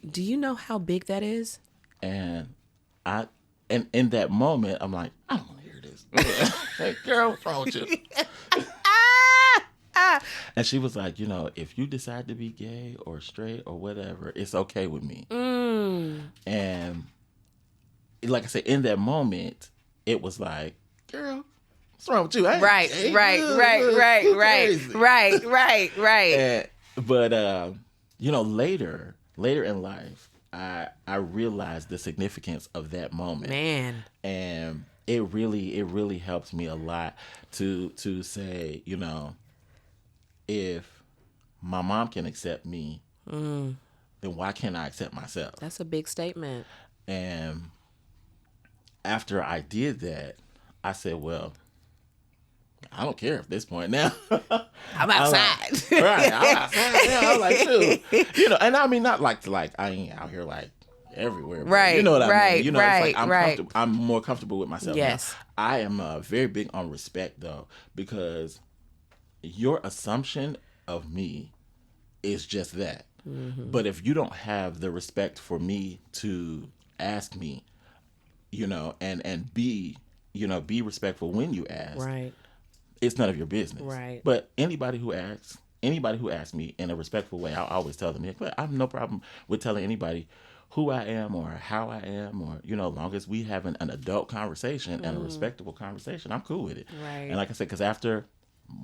Do you know how big that is? And and in that moment, I'm like, I don't want to hear this. Hey, girl, what's wrong with you? And she was like, if you decide to be gay or straight or whatever, it's okay with me. And like I said, in that moment, it was like, girl, what's wrong with you? I ain't gay. Right. But later in life, I realized the significance of that moment. Man. And it really helped me a lot to say, if my mom can accept me, then why can't I accept myself? That's a big statement. And after I did that, I said, well, I don't care at this point now. I'm outside. I'm outside now. I'm like, dude. And I mean, not like I ain't out here like everywhere. Right. You know what I mean? Right. It's like I'm more comfortable with myself. Yes. Now. I am very big on respect, though, because your assumption of me is just that. Mm-hmm. But if you don't have the respect for me to ask me, and be respectful when you ask, right, it's none of your business. Right. But anybody who asks me in a respectful way, I'll always tell them. But I have no problem with telling anybody who I am or how I am, or as long as we have an adult conversation and a respectable conversation, I'm cool with it. Right. And like I said, because after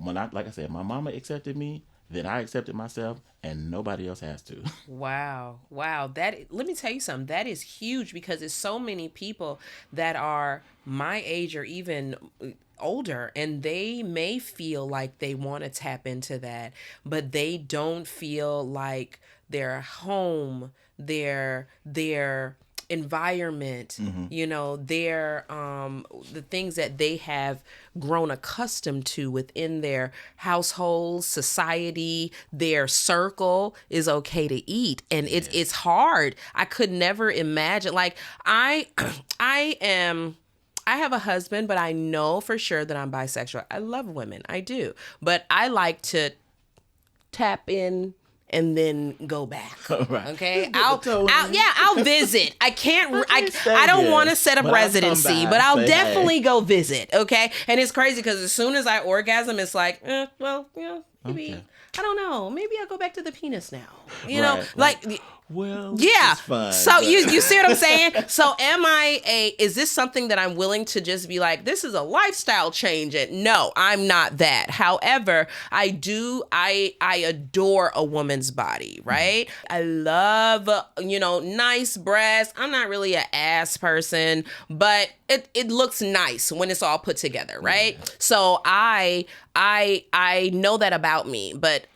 like I said, my mama accepted me, then I accepted myself, and nobody else has to. Wow. Let me tell you something. That is huge, because there's so many people that are my age or even older, and they may feel like they want to tap into that, but they don't feel like their home, their environment, their the things that they have grown accustomed to within their household, society, their circle is okay to eat. And it's hard. I could never imagine, like I have a husband, but I know for sure that I'm bisexual. I love women. I do. But I like to tap in and then go back. Right. Okay. I'll visit. I don't want to set up residency, but I'll definitely go visit. Okay. And it's crazy because as soon as I orgasm, it's like, maybe, okay. I don't know. Maybe I'll go back to the penis now. Well, yeah. It's fun, so you see what I'm saying? So is this something that I'm willing to just be like, this is a lifestyle change? And no, I'm not that. However, I adore a woman's body, right? I love, nice breasts. I'm not really an ass person, but it looks nice when it's all put together, right? Yeah. So I know that about me, but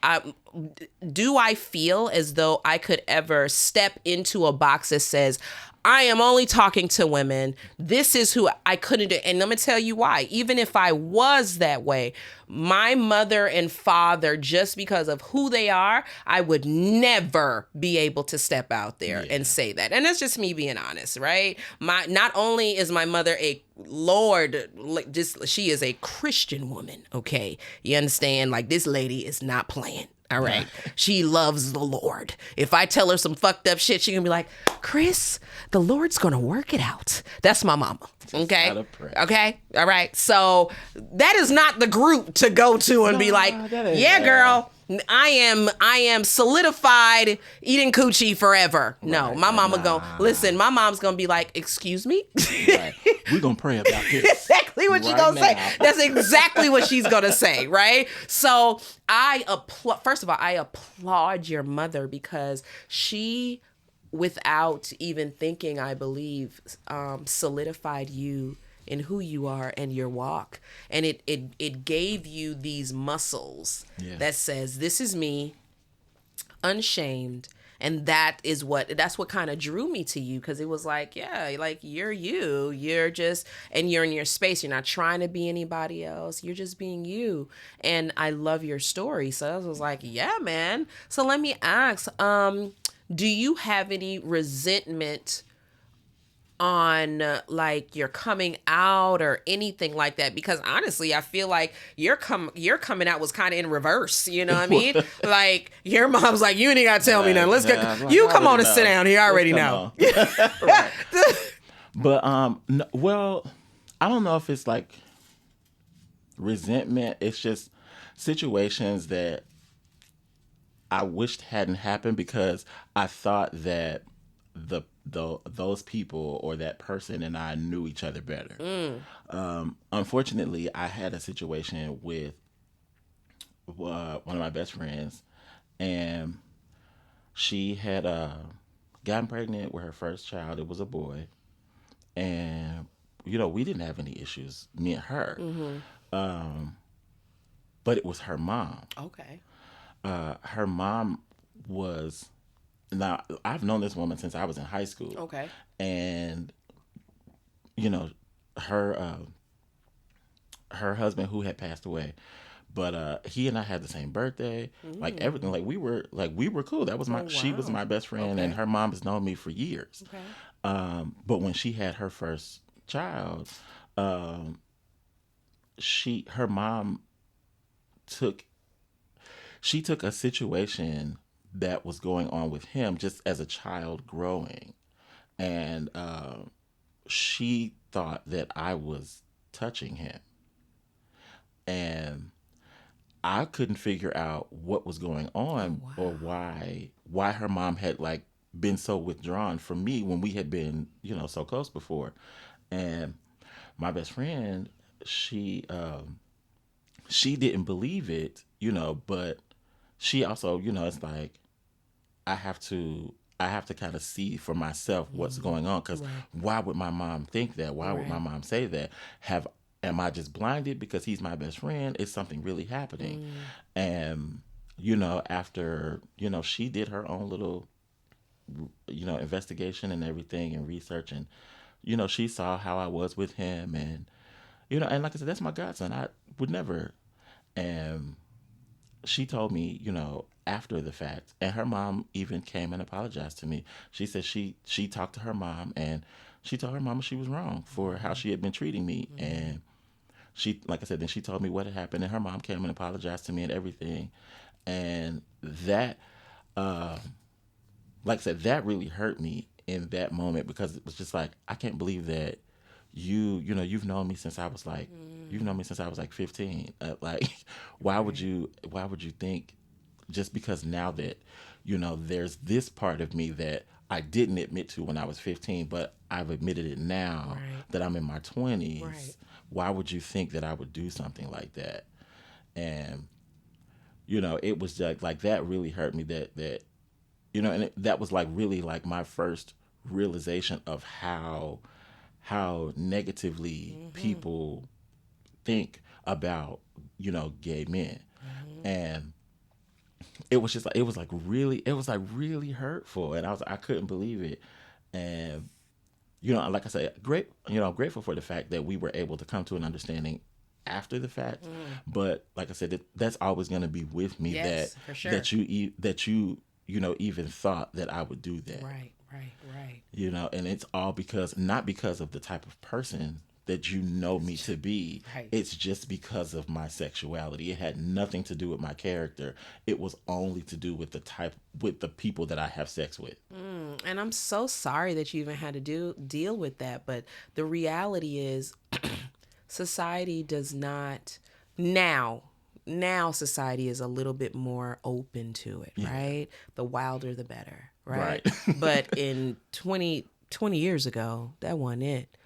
do I feel as though I could ever step into a box that says, I am only talking to women, this is who I couldn't do? And let me tell you why. Even if I was that way, my mother and father, just because of who they are, I would never be able to step out there and say that. And that's just me being honest, right? Not only is my mother she is a Christian woman, okay? You understand? Like, this lady is not playing. All right. She loves the Lord. If I tell her some fucked up shit, she's going to be like, Khrys, the Lord's going to work it out. That's my mama. Okay. Okay. All right. So that is not the group to go to and be like, yeah, girl, I am solidified eating coochie forever. Right. No, my mama listen, my mom's going to be like, excuse me? Right. We're going to pray about this. Exactly what she's going to say. That's exactly what she's going to say, right? So first of all, I applaud your mother, because she, without even thinking, I believe, solidified you in who you are and your walk. And it gave you these muscles that says, this is me, unshamed. And that's what kind of drew me to you, because it was like, you're just, and you're in your space. You're not trying to be anybody else. You're just being you. And I love your story. So I was like, yeah, man. So let me ask, do you have any resentment on like your coming out or anything like that, because honestly I feel like your coming out was kind of in reverse, you know what I mean? Like your mom's like, you ain't gotta tell me nothing, let's get you come on and sit down here, I already know. Right. But no, well, I don't know if it's like resentment. It's just situations that I wished hadn't happened because I thought that those people or that person and I knew each other better. Unfortunately, I had a situation with one of my best friends, and she had gotten pregnant with her first child. It was a boy, and we didn't have any issues, me and her. But it was her mom. Okay. Her mom was, now I've known this woman since I was in high school. Okay. And you know her her husband, who had passed away, but he and I had the same birthday, like everything, like we were cool. That was my She was my best friend, and her mom has known me for years. Okay. But when she had her first child, her mom took a situation that was going on with him just as a child growing, and she thought that I was touching him, and I couldn't figure out what was going on. Or why her mom had like been so withdrawn from me when we had been so close before. And my best friend, she didn't believe it, but she also, it's like I have to kind of see for myself what's going on, because why would my mom think that? Why would my mom say that? Am I just blinded because he's my best friend? Is something really happening? And after she did her own little investigation and everything and research, and she saw how I was with him, and and like I said, that's my godson. I would never. And she told me, after the fact, and her mom even came and apologized to me. She said she talked to her mom, and she told her mama she was wrong for how she had been treating me. And she, like I said, then she told me what had happened, and her mom came and apologized to me and everything. And that, like I said, that really hurt me in that moment, because it was just like, I can't believe that you've known me since I was like, 15. Like, why would you think, just because now that there's this part of me that I didn't admit to when I was 15, but I've admitted it now that I'm in my 20s. Why would you think that I would do something like that? And it was like that really hurt me, that and that was like really like my first realization of how negatively people think about gay men. And it was just like, it was really hurtful, and I couldn't believe it. And like I said, I'm grateful for the fact that we were able to come to an understanding after the fact. But like I said, that's always going to be with me. Yes, for sure. that you even thought that I would do that. Right. And it's all not because of the type of person that me to be. It's just because of my sexuality. It had nothing to do with my character. It was only to do with the people that I have sex with. And I'm so sorry that you even had to deal with that. But the reality is, society does not now. Now society is a little bit more open to it, right? The wilder, the better, right? But in 20 years ago, that wasn't it,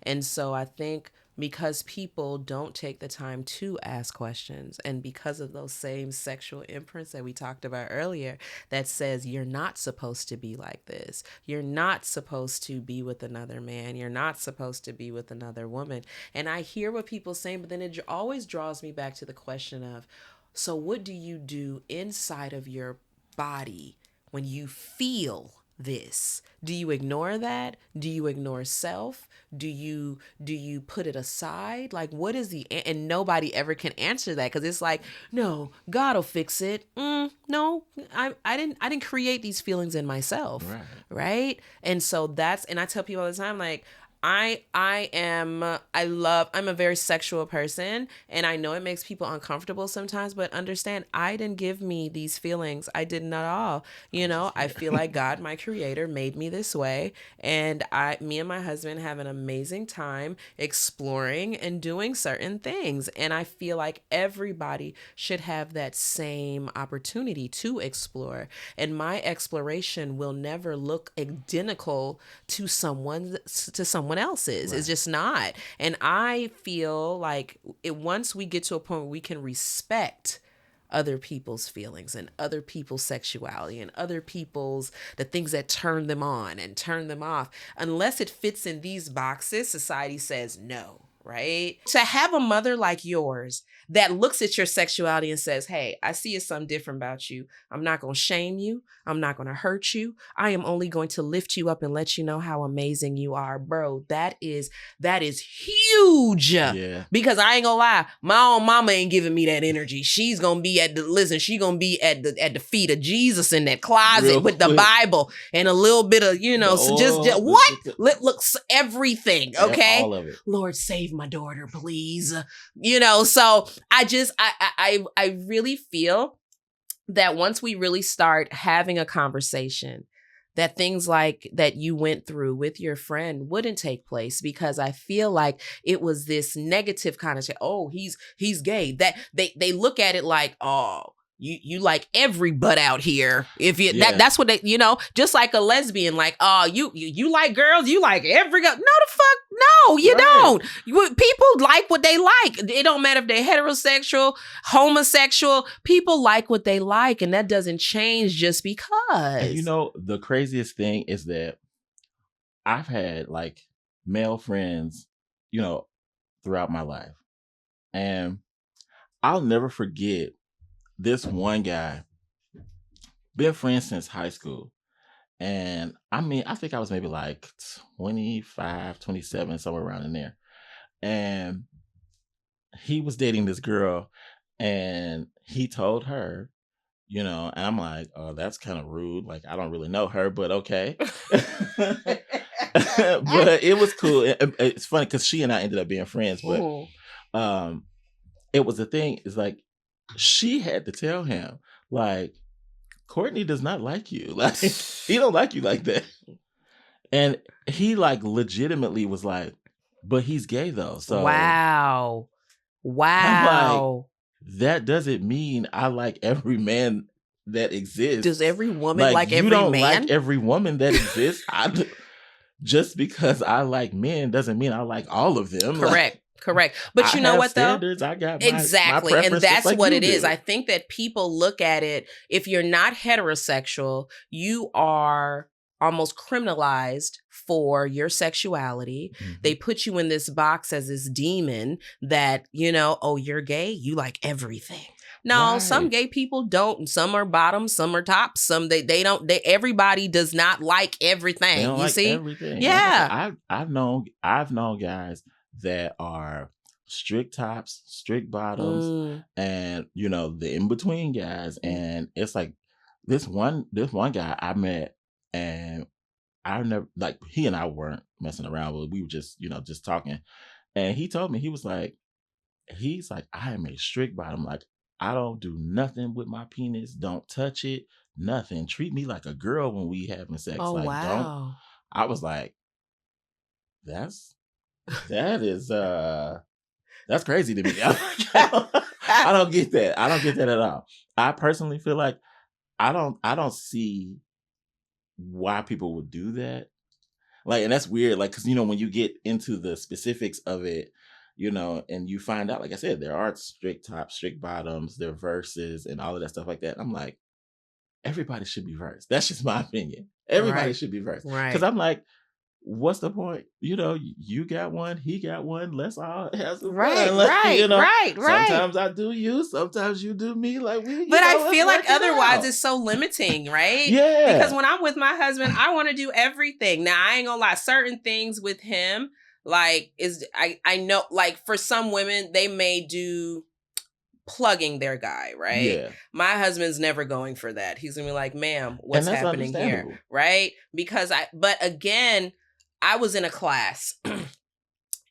And so I think because people don't take the time to ask questions, and because of those same sexual imprints that we talked about earlier, that says you're not supposed to be like this. You're not supposed to be with another man. You're not supposed to be with another woman. And I hear what people saying, but then it always draws me back to the question of, so what do you do inside of your body when you feel this? Do you ignore that? Do you ignore self? Do you put it aside? Like, what is and nobody ever can answer that, because it's like, no, God will fix it. No, I didn't create these feelings in myself, right? And so and I tell people all the time, like, I'm a very sexual person, and I know it makes people uncomfortable sometimes, but understand, I didn't give me these feelings. I didn't at all. I feel like God, my creator, made me this way, and me and my husband have an amazing time exploring and doing certain things. And I feel like everybody should have that same opportunity to explore. And my exploration will never look identical to someone else's. Right. It's just not. And I feel like once we get to a point where we can respect other people's feelings and other people's sexuality and other people's the things that turn them on and turn them off, unless it fits in these boxes, society says no. Right? To have a mother like yours that looks at your sexuality and says, hey, I see something different about you. I'm not going to shame you. I'm not going to hurt you. I am only going to lift you up and let you know how amazing you are. Bro, that is huge. Yeah. Because I ain't gonna lie, my own mama ain't giving me that energy. She's gonna be she's gonna be at the feet of Jesus in that closet with the Bible and a little bit of, so just what? Looks everything, okay? All of it. Lord, save my daughter, please. So I really feel that once we really start having a conversation, that things like that you went through with your friend wouldn't take place, because I feel like it was this negative kind of, oh, he's gay. That they look at it like, oh, you like every butt out here. If you that's what they, just like a lesbian, like, oh, you like girls, you like every girl. No, the fuck, no, you don't. People like what they like. It don't matter if they're heterosexual, homosexual. People like what they like, and that doesn't change just because. And the craziest thing is that I've had like male friends, throughout my life, and I'll never forget this one guy, been friends since high school. And I think I was maybe like 25, 27, somewhere around in there. And he was dating this girl, and he told her, and I'm like, oh, that's kind of rude. Like, I don't really know her, but okay. But it was cool. It's funny because she and I ended up being friends, but it was the thing is like, she had to tell him, like, Courtney does not like you. Like, he don't like you like that. And he like legitimately was like, but he's gay though. So wow. I'm like, that doesn't mean I like every man that exists. Does every woman like every man? You don't like every woman that exists. Just because I like men doesn't mean I like all of them. Correct. Correct. But you know what, though? I got my, exactly. My and that's like what it is. I think that people look at it, if you're not heterosexual, you are almost criminalized for your sexuality. Mm-hmm. They put you in this box as this demon that, oh, you're gay, you like everything. No, some gay people don't. Some are bottoms, some are tops. Some they don't. Everybody does not like everything. They don't you like see? Everything. Yeah. I've known guys that are strict tops, strict bottoms, and the in between guys. And it's like this one guy I met, and I never, like, he and I weren't messing around, but we were just just talking. And he told me, he's like, I am a strict bottom. Like, I don't do nothing with my penis. Don't touch it. Nothing. Treat me like a girl when we having sex. Oh, like, wow. don't. I was like, that is that's crazy to me. I don't get that. I don't get that at all. I personally feel like I don't see why people would do that. Like, and that's weird. Like, because when you get into the specifics of it, and you find out, like I said, there are strict tops, strict bottoms, there are verses, and all of that stuff like that. I'm like, everybody should be versed. That's just my opinion. Everybody should be versed. Right. Because I'm like, what's the point? You got one, he got one. Let's all have some Right, fun. Like, right. sometimes I do you, sometimes you do me. Like But I let's feel like work it otherwise out. it's so limiting, right? Yeah. Because when I'm with my husband, I want to do everything. Now, I ain't gonna lie, certain things with him, like, I know, like, for some women, they may do plugging their guy, right? Yeah. My husband's never going for that. He's gonna be like, ma'am, what's And that's happening here? understandable. Right? But again, I was in a class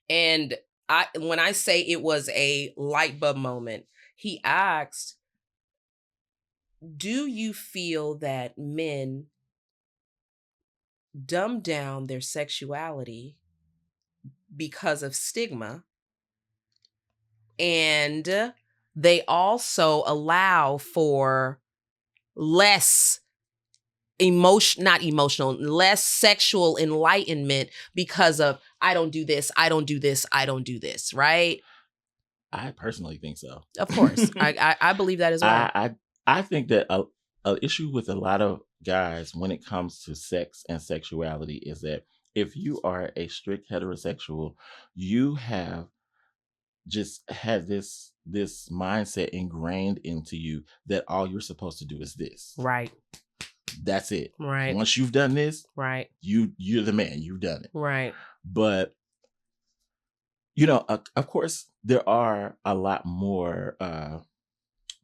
and when I say it was a light bulb moment, he asked, do you feel that men dumb down their sexuality because of stigma, and they also allow for less less sexual enlightenment because of, I don't do this, I don't do this, I don't do this, right? I personally think so. Of course. I believe that as well. I think that a issue with a lot of guys when it comes to sex and sexuality is that if you are a strict heterosexual, you have just had this mindset ingrained into you that all you're supposed to do is this. Right. That's it. Right. Once you've done this, right, you're the man. You've done it. Right. But of course, there are a lot more.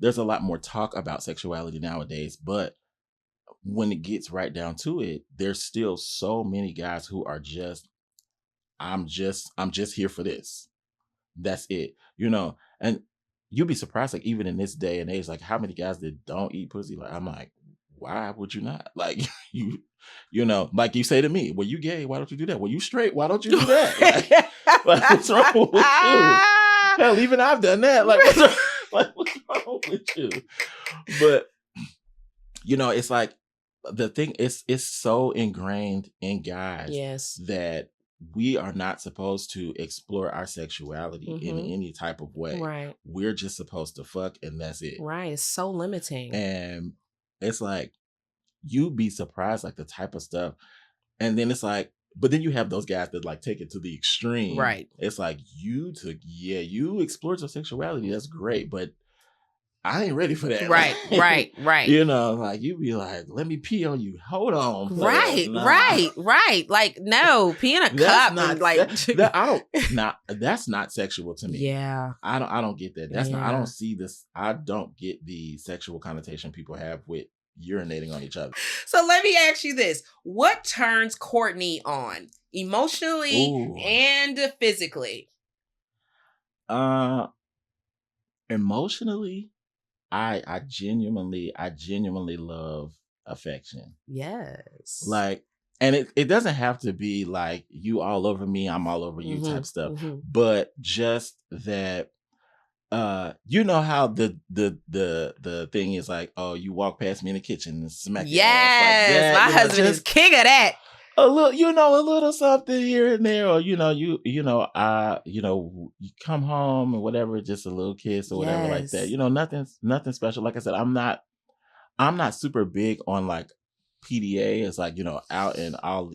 There's a lot more talk about sexuality nowadays, but when it gets right down to it, there's still so many guys who are just, I'm just here for this. That's it. And you'll be surprised, like, even in this day and age, like, how many guys that don't eat pussy. Like, I'm like, why would you not? Like, like you say to me, well, you gay, why don't you do that? Well, you straight, why don't you do that? Like, what's wrong with you? Hell, even I've done that. Like, what's wrong with you? But it's like, the thing is, it's so ingrained in guys, yes, that we are not supposed to explore our sexuality in any type of way. Right. We're just supposed to fuck, and that's it. Right. It's so limiting. And it's like, you'd be surprised, like, the type of stuff. And then it's like, but then you have those guys that, like, take it to the extreme. Right. It's like, you explored your sexuality. That's great. But I ain't ready for that. Right. Right. Like, you be like, let me pee on you. Hold on. Right. Nah. Right. Like, no, pee in a cup. Not, like, that's not sexual to me. Yeah. I don't get that. That's not, I don't see this. I don't get the sexual connotation people have with urinating on each other. So let me ask you this. What turns Courtney on emotionally and physically? Emotionally, I genuinely love affection. Yes. Like, and it doesn't have to be like you all over me, I'm all over you type stuff. But just that, you know how the thing is, like, oh, you walk past me in the kitchen and smack your ass like that. My husband is king of that. A little something here and there, or you come home or whatever, just a little kiss or whatever like that. Nothing special. Like I said, I'm not super big on, like, PDA. It's like, out and all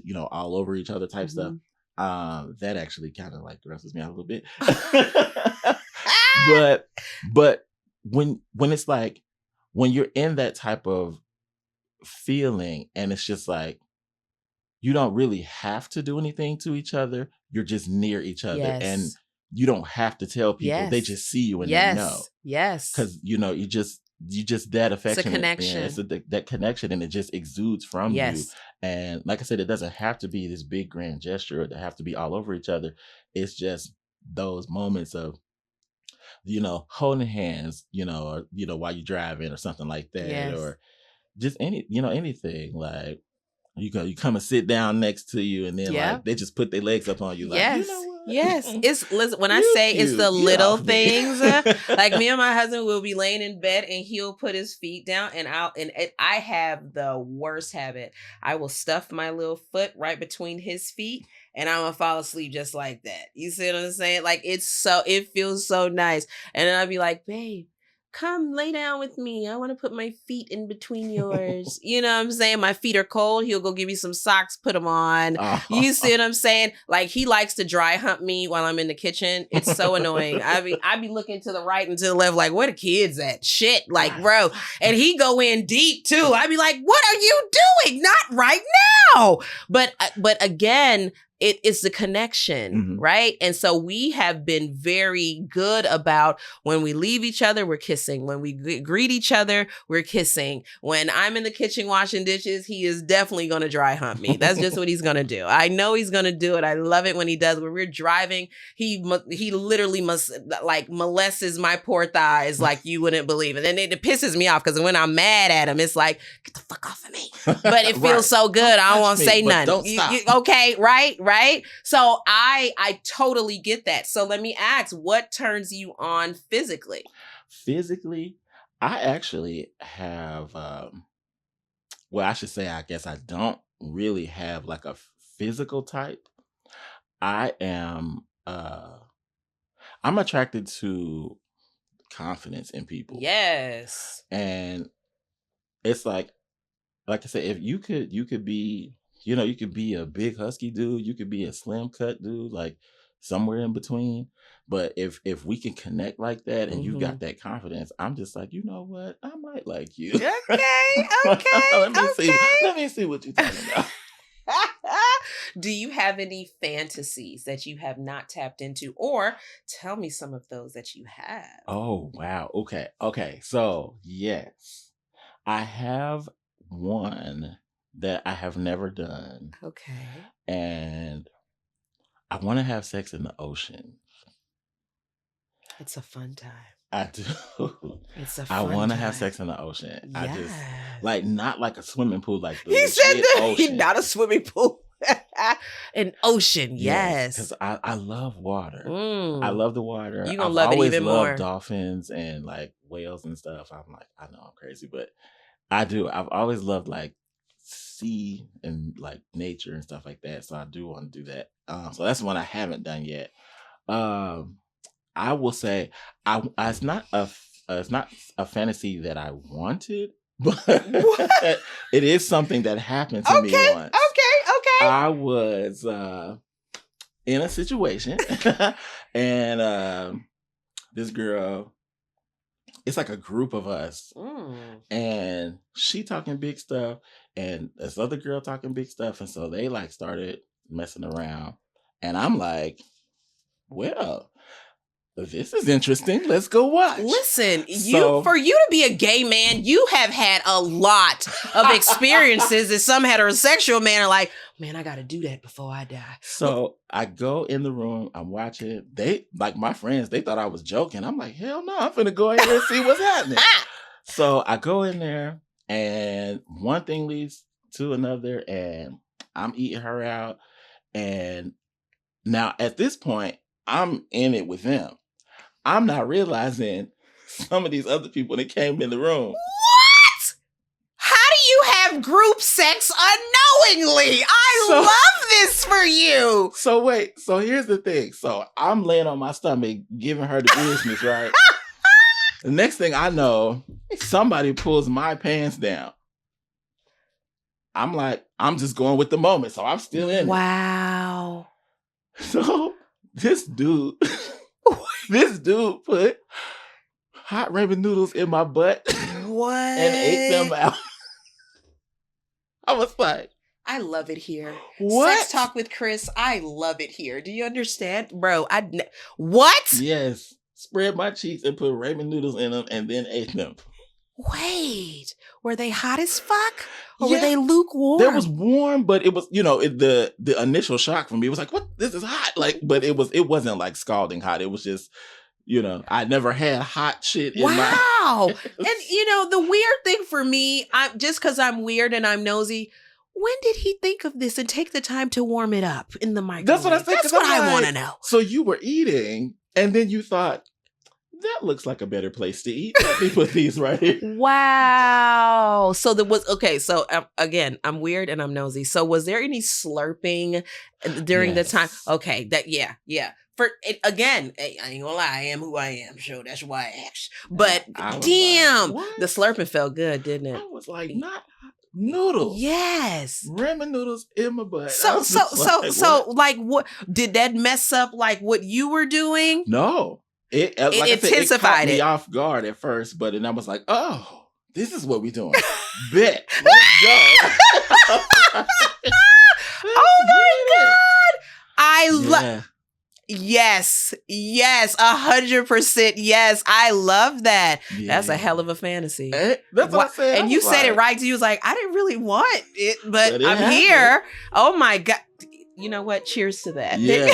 over each other type stuff. That actually kind of, like, grosses me out a little bit. but when it's like, when you're in that type of feeling, and it's just like, you don't really have to do anything to each other. You're just near each other. Yes. And you don't have to tell people. Yes. They just see you and they know. Yes. Because, you just that affection. It's a connection. It's that connection, and it just exudes from you. And like I said, it doesn't have to be this big grand gesture, or to have to be all over each other. It's just those moments of, holding hands, or, while you're driving or something like that, or just anything. Like, you come and sit down next to you, and then like, they just put their legs up on you. Like, you know what? Listen, when I say it's the little things, like, me and my husband will be laying in bed and he'll put his feet down, and I have the worst habit. I will stuff my little foot right between his feet, and I'm gonna fall asleep just like that. You see what I'm saying? Like, it feels so nice. And then I'll be like, babe, come lay down with me. I want to put my feet in between yours. You know what I'm saying? My feet are cold. He'll go give me some socks, put them on. You see what I'm saying? Like, he likes to dry hump me while I'm in the kitchen. It's so annoying. I be looking to the right and to the left, like, where the kids at? Shit, like, bro. And he go in deep too. I be like, what are you doing? Not right now. But again, it's the connection, right? And so we have been very good about when we leave each other, we're kissing. When we greet each other, we're kissing. When I'm in the kitchen washing dishes, he is definitely going to dry hump me. That's just what he's going to do. I know he's going to do it. I love it when he does. When we're driving, he literally must like molests my poor thighs like you wouldn't believe. And then it pisses me off because when I'm mad at him, it's like, get the fuck off of me. But it feels so good. I don't want to say nothing. Don't stop. Okay, right? So I totally get that. So let me ask, what turns you on physically? Physically, I actually have, well, I should say, I guess I don't really have like a physical type. I am, I'm attracted to confidence in people. Yes. And it's like I said, if you could be, you could be a big husky dude, you could be a slim cut dude, like somewhere in between. But if we can connect like that and you got that confidence, I'm just like, you know what? I might like you. Okay. Let me see what you're talking about. Do you have any fantasies that you have not tapped into, or tell me some of those that you have? Oh, wow. Okay. So yes, I have one that I have never done. Okay. And I want to have sex in the ocean. It's a fun time. I do. It's a fun time. I want to have sex in the ocean. Yes. I just, like, not like a swimming pool, like the he said that ocean. Not a swimming pool. An ocean, yes. Because I love water. I love the water. You're going to love it even more. I've always loved dolphins and like whales and stuff. I'm like, I know I'm crazy, but I do. I've always loved like sea and like nature and stuff like that. So I do want to do that. So that's one I haven't done yet. I will say it's not a fantasy that I wanted, but it is something that happened to me once. Okay. I was in a situation and this girl, it's like a group of us and she talking big stuff and this other girl talking big stuff. And so they like started messing around and I'm like, well, this is interesting. Let's go watch. Listen, for you to be a gay man, you have had a lot of experiences that some heterosexual men are like, man, I got to do that before I die. So I go in the room, I'm watching it. They, like my friends, they thought I was joking. I'm like, hell no, I'm finna go ahead and see what's happening. So I go in there and one thing leads to another and I'm eating her out. And now at this point, I'm in it with them. I'm not realizing some of these other people that came in the room. What? How do you have group sex unknowingly? I love this for you. So wait, so here's the thing. So I'm laying on my stomach, giving her the business, right? The next thing I know, somebody pulls my pants down. I'm like, I'm just going with the moment. So I'm still in it. Wow. So this dude put hot ramen noodles in my butt. What? And ate them out. I was like, I love it here. What? Sex Talk with Khrys. I love it here. Do you understand? Bro, what? Yes. Spread my cheeks and put ramen noodles in them and then ate them. Wait, were they hot as fuck? Or were they lukewarm? They was warm, but it was, the initial shock for me was like, what? This is hot. Like, but it wasn't like scalding hot. It was just, I never had hot shit in my Wow. And the weird thing for me, just because I'm weird and I'm nosy, when did he think of this and take the time to warm it up in the microwave? That's what I said. That's what I want to know. So you were eating and then you thought, that looks like a better place to eat. Let me put these right here. Wow. So there was, okay. So again, I'm weird and I'm nosy. So was there any slurping during the time? Okay. Yeah. for it again, I ain't gonna lie, I am who I am. So that's why I asked. But I was damn, like, what? the slurping felt good, didn't it? I was like, not noodles. Yes. Ramen noodles in my butt. So like what did that mess up like what you were doing? No. It like intensified I said, it caught me off guard at first, but then I was like, oh, this is what we doing. Bet. Let's go. Oh my God. I love Yeah. Yes, 100%. Yes, I love that. Yeah. That's a hell of a fantasy. That's what I said. And you said it right. You was like, I didn't really want it, but it I'm happened. here. Oh my God. You know what? Cheers to that. Yeah.